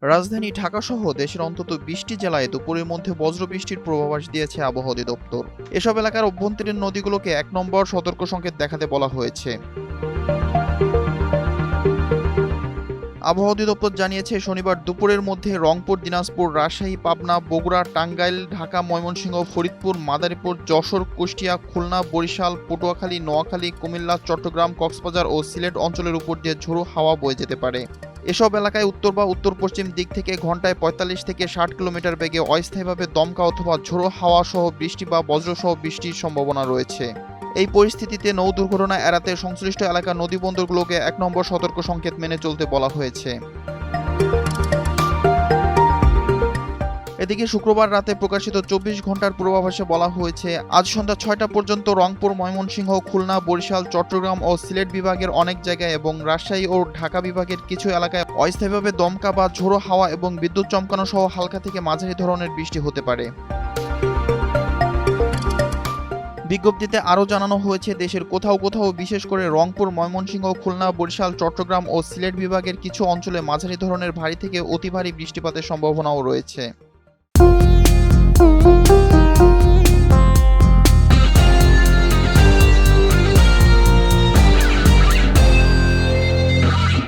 রাজধানী ঢাকাসহ দেশের অন্তত ২০টি জেলায় দুপুরের মধ্যে বজ্রবৃষ্টির পূর্বাভাস দিয়েছে আবহাওয়া অধিদপ্তর। এসব এলাকার অভ্যন্তরীণ নদীগুলোকে ১ নম্বর সতর্ক সংকেত দেখাতে বলা হয়েছে। আবহাওয়া অধিদপ্তর জানিয়েছে, শনিবার দুপুরের মধ্যে রংপুর, দিনাজপুর, রাজশাহী, পাবনা, বগুড়া, টাঙ্গাইল, ঢাকা, ময়মনসিংহ, ফরিদপুর, মাদারীপুর, যশোর, কুষ্টিয়া, খুলনা, বরিশাল, পটুয়াখালী, নোয়াখালী, কুমিল্লা, চট্টগ্রাম, কক্সবাজার ও সিলেট অঞ্চলের উপর দিয়ে ঝোড়ো হাওয়া বয়ে যেতে পারে। এসব এলাকায় উত্তর বা উত্তর-পশ্চিম দিক থেকে ঘন্টায় ৪৫ থেকে ৬০ কিলোমিটার বেগে অস্থায়ীভাবে দমকা অথবা ঝোড়ো হাওয়া সহ বৃষ্টি বা বজ্রসহ বৃষ্টির সম্ভাবনা রয়েছে। এই পরিস্থিতিতে নৌ দুর্ঘটনা এড়াতে সংশ্লিষ্ট এলাকার নদীবন্দরগুলোকে ১ নম্বর সতর্ক সংকেত মেনে চলতে বলা হয়েছে। এদিকে শুক্রবার রাতে প্রকাশিত ২৪ ঘন্টার পূর্বাভাসে বলা হয়েছে, আজ সন্ধ্যা ৬টা পর্যন্ত রংপুর, ময়মনসিংহ, খুলনা, বরিশাল, চট্টগ্রাম ও সিলেট বিভাগের অনেক জায়গায় এবং রাজশাহী ও ঢাকা বিভাগের কিছু এলাকায় অস্থায়ীভাবে দমকা বা ঝোড়ো হাওয়া এবং বিদ্যুৎ চমকানো সহ হালকা থেকে মাঝারি ধরনের বৃষ্টি হতে পারে। বিজ্ঞপ্তিতে আরও জানানো হয়েছে, দেশের কোথাও কোথাও বিশেষ করে রংপুর, ময়মনসিংহ, খুলনা, বরিশাল, চট্টগ্রাম ও সিলেট বিভাগের কিছু অঞ্চলে মাঝারি ধরনের ভারী থেকে অতি ভারী বৃষ্টিপাতের সম্ভাবনাও রয়েছে।